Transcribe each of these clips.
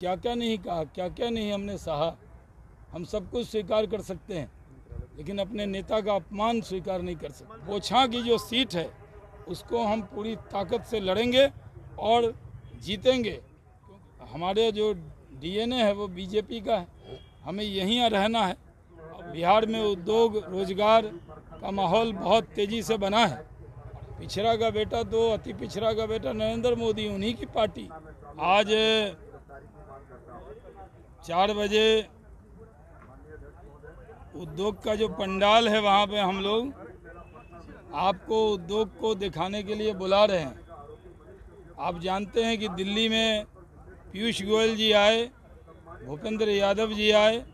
क्या क्या नहीं कहा, क्या क्या नहीं हमने सहा। हम सब कुछ स्वीकार कर सकते हैं, लेकिन अपने नेता का अपमान स्वीकार नहीं कर सकते। बोछा की जो सीट है उसको हम पूरी ताकत से लड़ेंगे और जीतेंगे। हमारे जो डीएनए है वो बीजेपी का है, हमें यहीं रहना है। बिहार में उद्योग रोजगार का माहौल बहुत तेज़ी से बना है। पिछड़ा का बेटा तो अति पिछड़ा का बेटा नरेंद्र मोदी, उन्हीं की पार्टी। आज 4 बजे उद्योग का जो पंडाल है वहाँ पे हम लोग आपको उद्योग को दिखाने के लिए बुला रहे हैं। आप जानते हैं कि दिल्ली में पीयूष गोयल जी आए, भूपेंद्र यादव जी आए,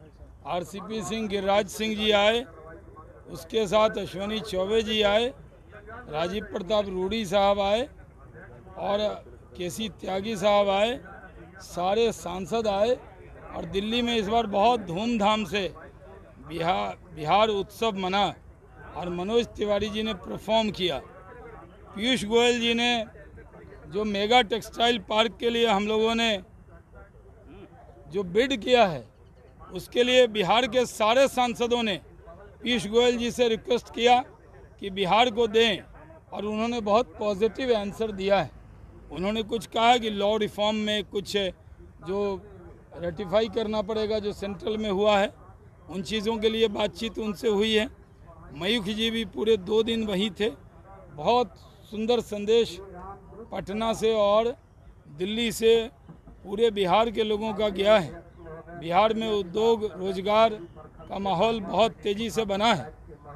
आरसीपी सिंह, गिरिराज सिंह जी आए, उसके साथ अश्विनी चौबे जी आए, राजीव प्रताप रूडी साहब आए और केसी त्यागी साहब आए, सारे सांसद आए और दिल्ली में इस बार बहुत धूमधाम से बिहार उत्सव मना और मनोज तिवारी जी ने परफॉर्म किया। पीयूष गोयल जी ने जो मेगा टेक्सटाइल पार्क के लिए हम लोगों ने जो बिड किया है उसके लिए बिहार के सारे सांसदों ने पीयूष गोयल जी से रिक्वेस्ट किया कि बिहार को दें और उन्होंने बहुत पॉजिटिव आंसर दिया है। उन्होंने कुछ कहा कि लॉ रिफॉर्म में कुछ जो रेटिफाई करना पड़ेगा जो सेंट्रल में हुआ है, उन चीज़ों के लिए बातचीत उनसे हुई है। मयूख जी भी पूरे 2 दिन वहीं थे। बहुत सुंदर संदेश पटना से और दिल्ली से पूरे बिहार के लोगों का गया है। बिहार में उद्योग रोजगार का माहौल बहुत तेज़ी से बना है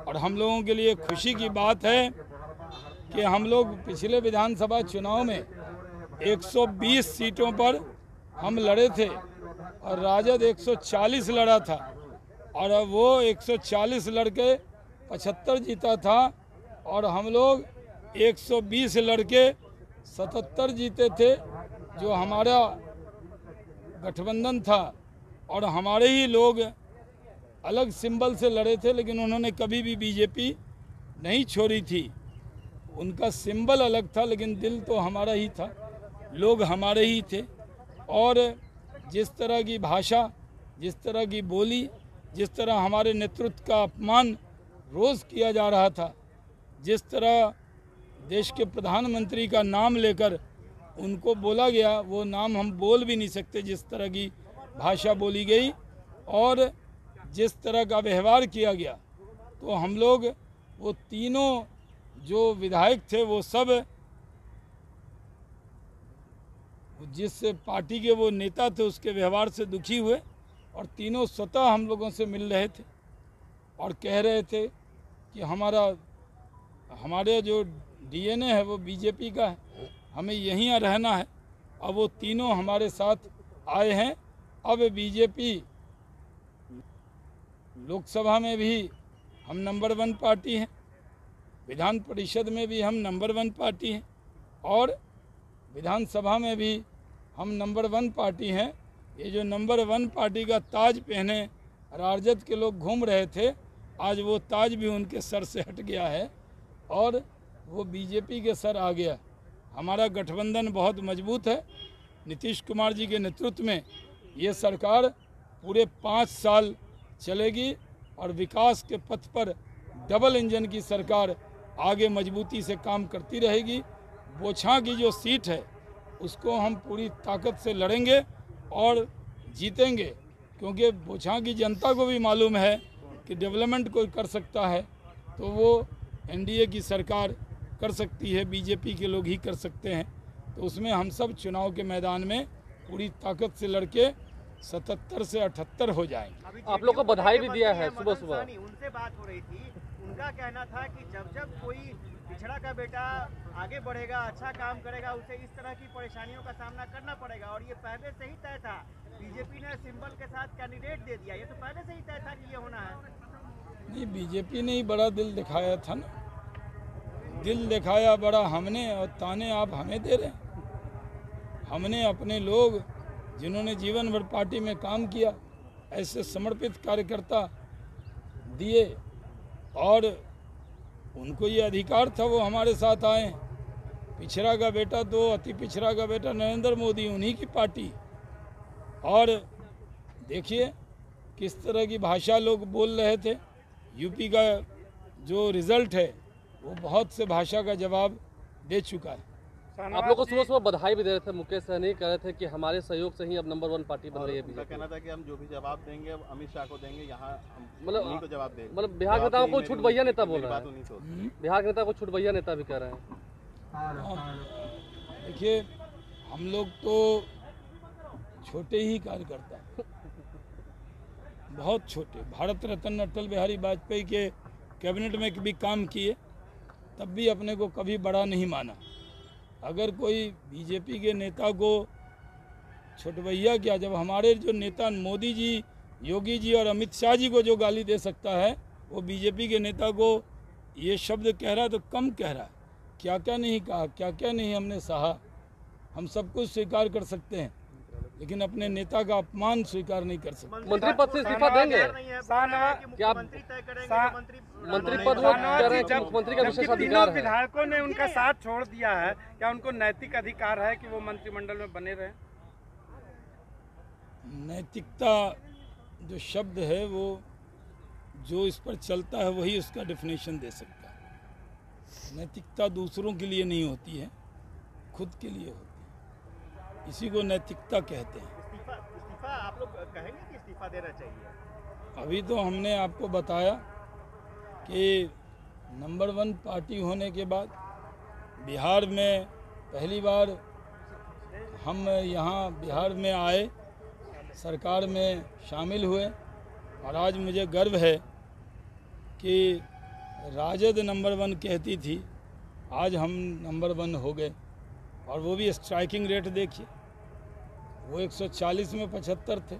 और हम लोगों के लिए खुशी की बात है कि हम लोग पिछले विधानसभा चुनाव में 120 सीटों पर हम लड़े थे और राजद 140 लड़ा था और वो 140 लड़के 75 जीता था और हम लोग 120 लड़के 77 जीते थे। जो हमारा गठबंधन था और हमारे ही लोग अलग सिंबल से लड़े थे, लेकिन उन्होंने कभी भी बीजेपी नहीं छोड़ी थी। उनका सिंबल अलग था लेकिन दिल तो हमारा ही था, लोग हमारे ही थे। और जिस तरह की भाषा, जिस तरह की बोली, जिस तरह हमारे नेतृत्व का अपमान रोज़ किया जा रहा था, जिस तरह देश के प्रधानमंत्री का नाम लेकर उनको बोला गया, वो नाम हम बोल भी नहीं सकते, जिस तरह की भाषा बोली गई और जिस तरह का व्यवहार किया गया, तो हम लोग वो तीनों जो विधायक थे वो सब जिस पार्टी के वो नेता थे उसके व्यवहार से दुखी हुए और तीनों स्वतः हम लोगों से मिल रहे थे और कह रहे थे कि हमारे जो डीएनए है वो बीजेपी का है, हमें यहीं रहना है। अब वो तीनों हमारे साथ आए हैं। अब बीजेपी लोकसभा में भी हम नंबर 1 पार्टी हैं, विधान परिषद में भी हम नंबर 1 पार्टी हैं और विधानसभा में भी हम नंबर 1 पार्टी हैं। ये जो नंबर 1 पार्टी का ताज पहने राजद के लोग घूम रहे थे, आज वो ताज भी उनके सर से हट गया है और वो बीजेपी के सर आ गया। हमारा गठबंधन बहुत मजबूत है। नीतीश कुमार जी के नेतृत्व में ये सरकार पूरे 5 साल चलेगी और विकास के पथ पर डबल इंजन की सरकार आगे मजबूती से काम करती रहेगी। बोछा की जो सीट है उसको हम पूरी ताकत से लड़ेंगे और जीतेंगे, क्योंकि बोछा की जनता को भी मालूम है कि डेवलपमेंट कोई कर सकता है तो वो एनडीए की सरकार कर सकती है, बीजेपी के लोग ही कर सकते हैं। तो उसमें हम सब चुनाव के मैदान में पूरी ताकत से लड़के 77 से 78 हो जाएंगे। आप लोग को बधाई भी दिया है सुबह सुबह। उनसे बात हो रही थी, उनका कहना था कि जब कोई पिछड़ा का बेटा आगे बढ़ेगा, अच्छा काम करेगा, उसे इस तरह की परेशानियों का सामना करना पड़ेगा और ये पहले से ही तय था। बीजेपी ने सिंबल के साथ कैंडिडेट दे दिया, ये तो पहले से ही तय था कि ये होना है। नहीं, बीजेपी ने ही बड़ा दिल दिखाया था ना, दिल दिखाया बड़ा हमने और ताने आप हमें दे रहे हैं। हमने अपने लोग जिन्होंने जीवन भर पार्टी में काम किया, ऐसे समर्पित कार्यकर्ता दिए और उनको ये अधिकार था वो हमारे साथ आए। पिछड़ा का बेटा तो अति पिछड़ा का बेटा नरेंद्र मोदी, उन्हीं की पार्टी। और देखिए किस तरह की भाषा लोग बोल रहे थे। यूपी का जो रिज़ल्ट है वो बहुत से भाषा का जवाब दे चुका है। आप लोग को सुबह सुबह बधाई भी दे रहे थे, मुकेश सहनी कह रहे थे कि हमारे सहयोग से ही अब नंबर 1 पार्टी बन रही है। उनका कहना था कि हम जो भी जवाब देंगे अब अमित शाह को देंगे, यहाँ मतलब उन्हीं को जवाब देंगे। मतलब बिहार के नेताओं को छुटभैया नेता बोल रहा है, उन्हीं को बिहार के नेता को छुटभैया नेता भी कह रहे हैं। देखिए हम लोग तो छोटे ही कार्यकर्ता हैं, बहुत छोटे। भारत रत्न अटल बिहारी वाजपेयी के कैबिनेट में भी काम किए, तब भी अपने को कभी बड़ा नहीं माना। अगर कोई बीजेपी के नेता को छुटभैया क्या, जब हमारे जो नेता मोदी जी, योगी जी और अमित शाह जी को जो गाली दे सकता है, वो बीजेपी के नेता को ये शब्द कह रहा है तो कम कह रहा है। क्या क्या नहीं कहा, क्या क्या नहीं हमने सहा। हम सब कुछ स्वीकार कर सकते हैं, लेकिन अपने नेता का अपमान स्वीकार नहीं कर सकते। मंत्री पद से इस्तीफा देंगे क्या? मंत्री पद वो कह रहे हैं कि मुख्यमंत्री का विशेष अधिकार है। विधायकों ने उनका साथ छोड़ दिया है, क्या उनको नैतिक अधिकार है कि वो मंत्रिमंडल में बने रहें? नैतिकता जो शब्द है वो जो इस पर चलता है वही उसका डेफिनेशन दे सकता है। नैतिकता दूसरों के लिए नहीं होती है, खुद के लिए होती है, इसी को नैतिकता कहते हैं। इस्तीफा आप लोग कहेंगे कि इस्तीफा देना चाहिए? अभी तो हमने आपको बताया कि नंबर 1 पार्टी होने के बाद बिहार में पहली बार हम यहाँ बिहार में आए, सरकार में शामिल हुए, और आज मुझे गर्व है कि राजद नंबर 1 कहती थी, आज हम नंबर 1 हो गए। और वो भी स्ट्राइकिंग रेट देखिए, वो 140 में 75 थे,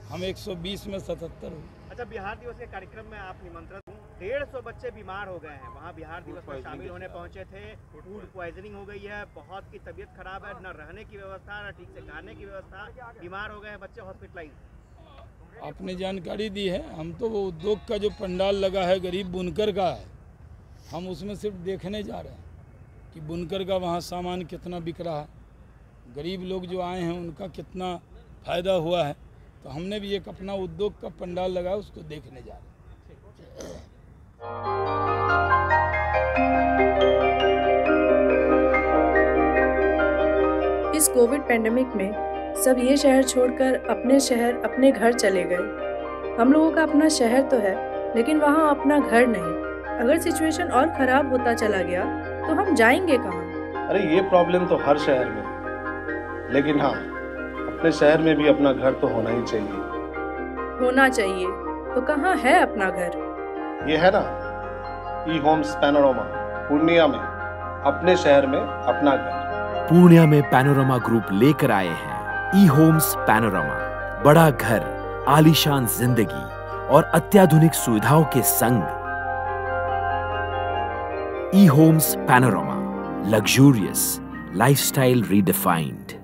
हम 120 में 77 हुए। अच्छा, बिहार दिवस के कार्यक्रम में आप निमंत्रित, 150 बच्चे बीमार हो गए हैं, वहाँ बिहार दिवस में शामिल होने पहुँचे थे। फूड पॉइजनिंग हो गई है, बहुत की तबीयत खराब है, न रहने की व्यवस्था, न ठीक से खाने की व्यवस्था, बीमार हो गए हैं बच्चे, हॉस्पिटलाइज। आपने जानकारी दी है। हम तो वो उद्योग का जो पंडाल लगा है गरीब बुनकर का है, हम उसमें सिर्फ देखने जा रहे हैं कि बुनकर का वहाँ सामान कितना बिक रहा है, गरीब लोग जो आए हैं उनका कितना फ़ायदा हुआ है। तो हमने भी एक अपना उद्योग का पंडाल लगाया, उसको देखने जा रहे हैं। इस कोविड पेंडेमिक में सब ये शहर छोड़कर अपने शहर, अपने घर चले गए। हम लोगों का अपना शहर तो है, लेकिन वहाँ अपना घर नहीं। अगर सिचुएशन और ख़राब होता चला गया तो हम जाएंगे कहाँ? अरे ये प्रॉब्लम तो हर शहर में है, लेकिन हाँ, अपने शहर में भी अपना घर तो होना ही चाहिए। होना चाहिए तो कहाँ है अपना घर? ये है ना, ई होम्स पैनोरमा, पूर्णिया में, अपने शहर में अपना घर। पूर्णिया में पैनोरमा ग्रुप लेकर आए हैं ई होम्स पैनोरमा। बड़ा घर, आलीशान जिंदगी और अत्याधुनिक सुविधाओं के संग। E homes Panorama, luxurious lifestyle redefined.